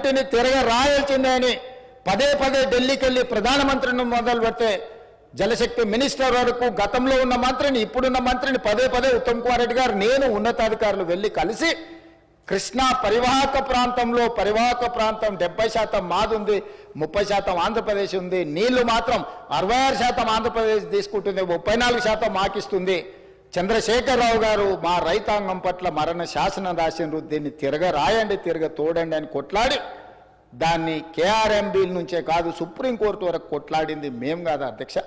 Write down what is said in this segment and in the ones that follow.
వీటన్నిటిని తిరగరాయాల్సిందే అని పదే పదే ఢిల్లీకి వెళ్ళి ప్రధానమంత్రిని మొదలు పెడితే జలశక్తి మినిస్టర్ వరకు గతంలో ఉన్న మంత్రిని ఇప్పుడున్న మంత్రిని పదే పదే ఉత్తమ్ కుమార్ రెడ్డి గారు నేను ఉన్నతాధికారులు వెళ్ళి కలిసి కృష్ణా పరివాహక ప్రాంతం 70% మాది ఉంది, 30% ఆంధ్రప్రదేశ్ ఉంది. నీళ్లు మాత్రం 66% ఆంధ్రప్రదేశ్ తీసుకుంటుంది, 34% మాకిస్తుంది. చంద్రశేఖరరావు గారు మా రైతాంగం పట్ల మరణ శాసనం రాసిండ్రు, దీన్ని తిరగరాయండి, తోడండి అని కొట్లాడి దాన్ని కేఆర్ఎంబీల నుంచే కాదు సుప్రీంకోర్టు వరకు కొట్లాడింది మేం కాదా అధ్యక్ష?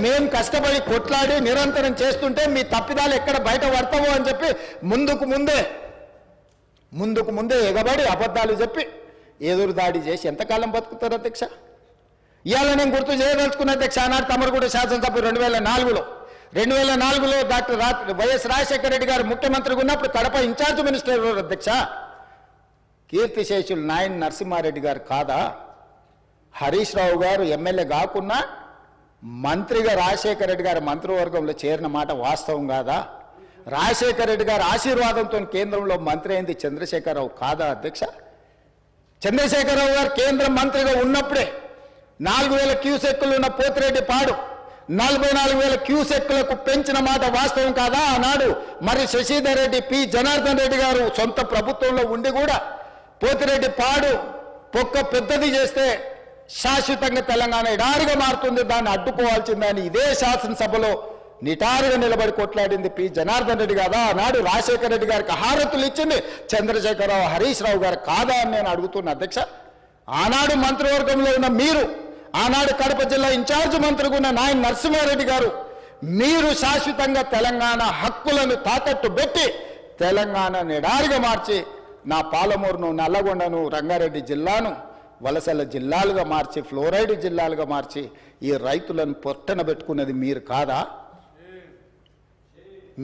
మేం కష్టపడి కొట్లాడి నిరంతరం చేస్తుంటే మీ తప్పిదాలు ఎక్కడ బయట పడతావో అని చెప్పి ముందుకు ముందే ఎగబడి అబద్ధాలు చెప్పి ఎదురు దాడి చేసి ఎంతకాలం బతుకుతారు అధ్యక్ష? ఇవాళ నేను గుర్తు చేయదలుచుకున్న అధ్యక్ష, ఆనాడు తమరుగూడ శాసనసభ 2004లో డాక్టర్ వైఎస్ రాజశేఖర రెడ్డి గారు ముఖ్యమంత్రిగా ఉన్నప్పుడు కడప ఇన్ఛార్జ్ మినిస్టర్ ఎవరు అధ్యక్ష? కీర్తిశేషులు నాయన్ నరసింహారెడ్డి గారు కాదా? హరీష్ రావు గారు ఎమ్మెల్యే కాకున్నా మంత్రిగా రాజశేఖర రెడ్డి గారు మంత్రివర్గంలో చేరిన మాట వాస్తవం కాదా? రాజశేఖర రెడ్డి గారు ఆశీర్వాదంతో కేంద్రంలో మంత్రి అయింది చంద్రశేఖరరావు కాదా అధ్యక్ష? చంద్రశేఖరరావు గారు కేంద్ర మంత్రిగా ఉన్నప్పుడే 4,000 క్యూసెక్కులు ఉన్న పోతిరెడ్డి పాడు 44,000 క్యూసెక్కులకు పెంచిన మాట వాస్తవం కాదా? ఆనాడు మరి శశిధర్ రెడ్డి, పి జనార్దన్ రెడ్డి గారు సొంత ప్రభుత్వంలో ఉండి కూడా పోతిరెడ్డి పాడు పొక్క పెద్దది చేస్తే శాశ్వతంగా తెలంగాణ ఎడారిగా మారుతుంది, దాన్ని అడ్డుకోవాల్సిందని ఇదే శాసనసభలో నిటారుగా నిలబడి కొట్లాడింది పి జనార్దన్ రెడ్డి కాదా? ఆనాడు రాజశేఖర రెడ్డి గారికి హారతులు ఇచ్చింది చంద్రశేఖరరావు, హరీష్ రావు గారు కాదా అని నేను అడుగుతున్నా అధ్యక్ష. ఆనాడు మంత్రివర్గంలో ఉన్న మీరు, ఆనాడు కడప జిల్లా ఇన్ఛార్జ్ మంత్రిగా ఉన్న నాయన్ నరసింహారెడ్డి గారు, మీరు శాశ్వతంగా తెలంగాణ హక్కులను తాకట్టు పెట్టి తెలంగాణ ఎడారిగా మార్చి నా పాలమూరును, నల్లగొండను, రంగారెడ్డి జిల్లాను వలసల జిల్లాలుగా మార్చి, ఫ్లోరైడ్ జిల్లాలుగా మార్చి ఈ రైతులను పొట్టన పెట్టుకున్నది మీరు కాదా?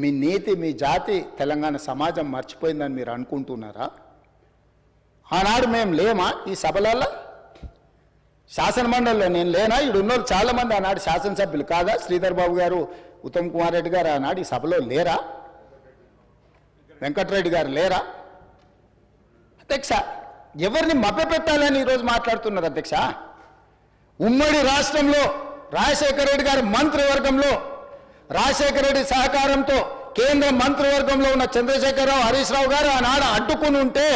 మీ నీతి, మీ జాతి తెలంగాణ సమాజం మర్చిపోయిందని మీరు అనుకుంటున్నారా? ఆనాడు మేము లేమా ఈ సభలలో? శాసనమండలిలో నేను లేనా? ఈడున్నోళ్ళు చాలామంది ఆనాడు శాసనసభ్యులు కాదా? శ్రీధర్ బాబు గారు, ఉత్తమ్ కుమార్ రెడ్డి గారు ఆనాడు ఈ సభలో లేరా? వెంకటరెడ్డి గారు లేరా? అధ్యక్ష, ఎవరిని మభ్యపెట్టాలని ఈరోజు మాట్లాడుతున్నారు అధ్యక్ష? ఉమ్మడి రాష్ట్రంలో రాజశేఖర రెడ్డి గారి మంత్రివర్గంలో రాజశేఖర రెడ్డి సహకారంతో కేంద్ర మంత్రివర్గంలో ఉన్న చంద్రశేఖరరావు, హరీష్ రావు గారు ఆనాడు అడ్డుకుని ఉంటే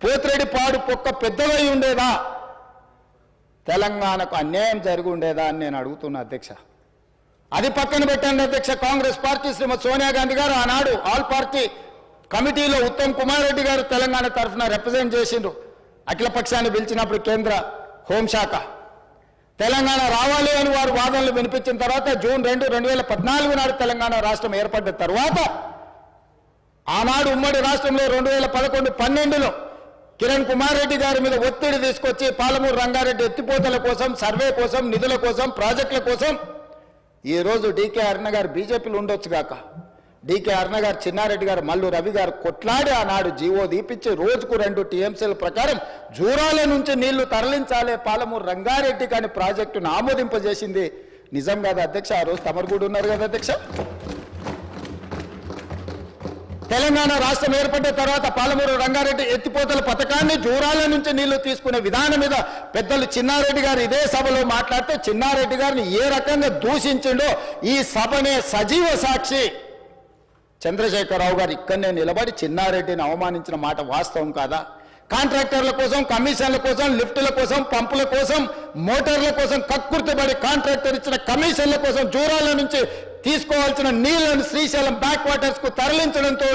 పోతిరెడ్డి పాడు పొక్క పెద్దదై ఉండేదా? తెలంగాణకు అన్యాయం జరిగి ఉండేదా అని నేను అడుగుతున్నా అధ్యక్ష. అది పక్కన పెట్టండి అధ్యక్ష. కాంగ్రెస్ పార్టీ శ్రీమతి సోనియా గాంధీ గారు ఆనాడు ఆల్ పార్టీ కమిటీలో ఉత్తమ్ కుమార్ రెడ్డి గారు తెలంగాణ తరఫున రిప్రజెంట్ చేసిండ్రు. అఖిలపక్షాన్ని పిలిచినప్పుడు కేంద్ర హోంశాఖ తెలంగాణ రావాలి అని వారు వాదనలు వినిపించిన తర్వాత జూన్ 2, 2014 నాడు తెలంగాణ రాష్ట్రం ఏర్పడ్డ తర్వాత ఆనాడు ఉమ్మడి రాష్ట్రంలో 2011-12లో కిరణ్ కుమార్ రెడ్డి గారి మీద ఒత్తిడి తీసుకొచ్చి పాలమూరు రంగారెడ్డి ఎత్తిపోతల కోసం, సర్వే కోసం, నిధుల కోసం, ప్రాజెక్టుల కోసం ఈరోజు డీకే అరుణ గారు బీజేపీలో ఉండొచ్చు గాక, డీకే అరుణ గారు, చిన్నారెడ్డి గారు, మల్లు రవి గారు కొట్లాడి ఆనాడు జీవో దీపించి రోజుకు 2 టీఎంసీల ప్రకారం జూరాల నుంచి నీళ్లు తరలించాలి పాలమూరు రంగారెడ్డి కానీ ప్రాజెక్టును ఆమోదింపజేసింది నిజం కదా అధ్యక్ష? ఆ రోజు తమరు కూడా ఉన్నారు కదా అధ్యక్ష. తెలంగాణ రాష్ట్రం ఏర్పడ్డ తర్వాత పాలమూరు రంగారెడ్డి ఎత్తిపోతల పథకాన్ని జూరాల నుంచి నీళ్లు తీసుకునే విధానం మీద పెద్దలు చిన్నారెడ్డి గారు ఇదే సభలో మాట్లాడితే చిన్నారెడ్డి గారిని ఏ రకంగా దూషించిండో ఈ సభనే సజీవ సాక్షి. చంద్రశేఖరరావు గారు ఇక్కడనే నిలబడి చిన్నారెడ్డిని అవమానించిన మాట వాస్తవం కాదా? కాంట్రాక్టర్ల కోసం, కమిషన్ల కోసం, లిఫ్టుల కోసం, పంపుల కోసం, మోటార్ల కోసం కక్కుర్తిపడి కాంట్రాక్టర్ ఇచ్చిన కమిషన్ల కోసం జూరాల నుంచి తీసుకోవాల్సిన నీళ్లను శ్రీశైలం బ్యాక్ వాటర్స్ కు తరలించడంతో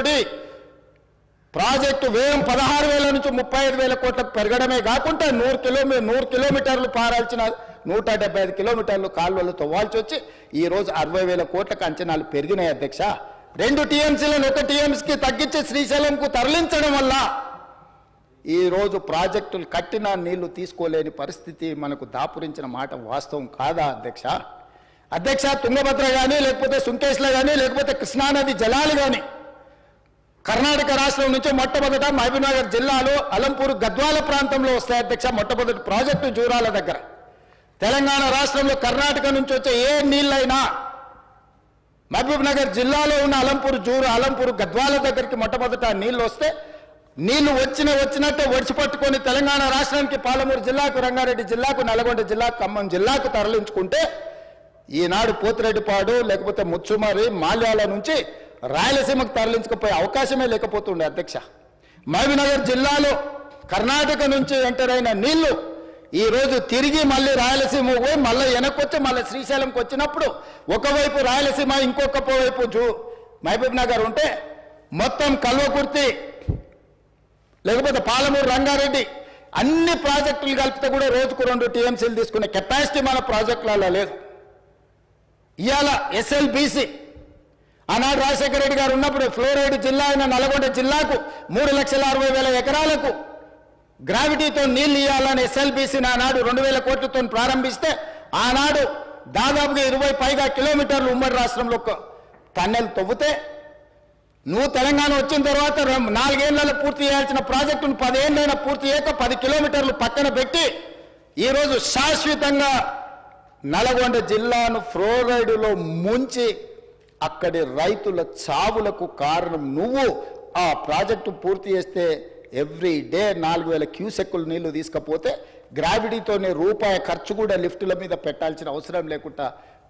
ప్రాజెక్టు వ్యయం 16,000 నుంచి 35,000 కోట్లకు పెరగడమే కాకుండా 100 కిలోమీటర్లు పారాల్సిన 175 కిలోమీటర్లు కాలువలు తవ్వాల్సి వచ్చి ఈరోజు 60,000 కోట్లకు అంచనాలు పెరిగినాయి అధ్యక్ష. 2 టీఎంసీలను 1 టీఎంసీకి తగ్గించి శ్రీశైలంకు తరలించడం వల్ల ఈరోజు ప్రాజెక్టులు కట్టిన నీళ్లు తీసుకోలేని పరిస్థితి మనకు దాపురించిన మాట వాస్తవం కాదా అధ్యక్ష? అధ్యక్ష, తుంగభద్ర కానీ, లేకపోతే సుంకేశ్లో కానీ, లేకపోతే కృష్ణానది జలాలు కానీ కర్ణాటక రాష్ట్రం నుంచి మొట్టమొదట మహబూబ్నగర్ జిల్లాలో అలంపూర్ గద్వాల ప్రాంతంలో వస్తాయి అధ్యక్ష. మొట్టమొదటి ప్రాజెక్టు జూరాల దగ్గర. తెలంగాణ రాష్ట్రంలో కర్ణాటక నుంచి వచ్చే ఏ నీళ్ళైనా మహబూబ్నగర్ జిల్లాలో ఉన్న అలంపూర్ గద్వాల దగ్గరికి మొట్టమొదట నీళ్ళు వస్తే నీళ్లు వచ్చినట్టే ఒడిచిపట్టుకొని తెలంగాణ రాష్ట్రానికి పాలమూరు జిల్లాకు, రంగారెడ్డి జిల్లాకు, నల్గొండ జిల్లాకు, ఖమ్మం జిల్లాకు తరలించుకుంటే ఈనాడు పోతిరెడ్డిపాడు లేకపోతే ముచ్చుమరి మాల్యాల నుంచి రాయలసీమకు తరలించకపోయే అవకాశమే లేకపోతుండే అధ్యక్ష. మహబూబ్నగర్ జిల్లాలో కర్ణాటక నుంచి ఎంటర్ అయిన నీళ్లు ఈరోజు తిరిగి మళ్ళీ రాయలసీమ పోయి మళ్ళీ వెనక్కొచ్చి మళ్ళీ శ్రీశైలంకి వచ్చినప్పుడు ఒకవైపు రాయలసీమ ఇంకొక వైపు మహబూబ్నగర్ ఉంటే మొత్తం కల్వకుర్తి లేకపోతే పాలమూరు, రంగారెడ్డి అన్ని ప్రాజెక్టులు కలిపితే కూడా రోజుకు 2 టీఎంసీలు తీసుకునే కెపాసిటీ మన ప్రాజెక్టులలో లేదు. ఇవాళ ఎస్ఎల్బీసీ ఆనాడు రాజశేఖర రెడ్డి గారు ఉన్నప్పుడు ఫ్లోరైడ్ జిల్లా అయిన నల్గొండ జిల్లాకు 3,60,000 ఎకరాలకు గ్రావిటీతో నీళ్లు ఇవ్వాలని ఎస్ఎల్బీసీని ఆనాడు 2,000 కోట్లతో ప్రారంభిస్తే ఆనాడు దాదాపుగా 20 పైగా కిలోమీటర్లు ఉమ్మడి రాష్ట్రంలో టన్నెల్ తవ్వుతే నువ్వు తెలంగాణ వచ్చిన తర్వాత 4 ఏళ్లలో పూర్తి చేయాల్సిన ప్రాజెక్టును 10 ఏళ్ళైనా పూర్తి చేయక 10 కిలోమీటర్లు పక్కన పెట్టి ఈరోజు శాశ్వతంగా నల్గొండ జిల్లాను ఫ్లోరైడ్లో ముంచి అక్కడి రైతుల చావులకు కారణం నువ్వు. ఆ ప్రాజెక్టు పూర్తి చేస్తే ఎవ్రీ డే 4,000 క్యూసెక్కులు నీళ్లు తీసుకపోతే గ్రావిటీతోనే రూపాయి ఖర్చు కూడా లిఫ్టుల మీద పెట్టాల్సిన అవసరం లేకుండా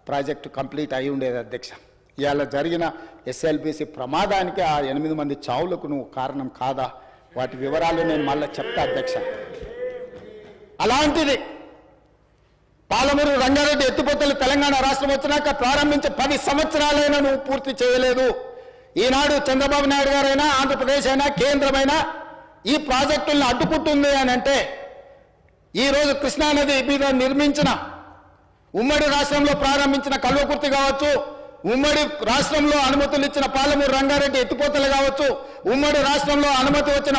ప్రాజెక్టు కంప్లీట్ అయి ఉండేది అధ్యక్ష. ఇవాళ జరిగిన ఎస్ఎల్బీసీ ప్రమాదానికి ఆ 8 మంది చావులకు నువ్వు కారణం కాదా? వాటి వివరాలు నేను మళ్ళీ చెప్తా అధ్యక్ష. అలాంటిది పాలమూరు, రంగారెడ్డి ఎత్తిపోతలు తెలంగాణ రాష్ట్రం వచ్చినాక ప్రారంభించి 10 సంవత్సరాలైనా నువ్వు పూర్తి చేయలేదు. ఈనాడు చంద్రబాబు నాయుడు గారైనా, ఆంధ్రప్రదేశ్ అయినా, కేంద్రమైనా ఈ ప్రాజెక్టులను అడ్డుకుంటుంది అని అంటే ఈరోజు కృష్ణానది మీద నిర్మించిన ఉమ్మడి రాష్ట్రంలో ప్రారంభించిన కల్వకుర్తి కావచ్చు, ఉమ్మడి రాష్ట్రంలో అనుమతులు ఇచ్చిన పాలమూరు, రంగారెడ్డి ఎత్తిపోతలు కావచ్చు, ఉమ్మడి రాష్ట్రంలో అనుమతి వచ్చిన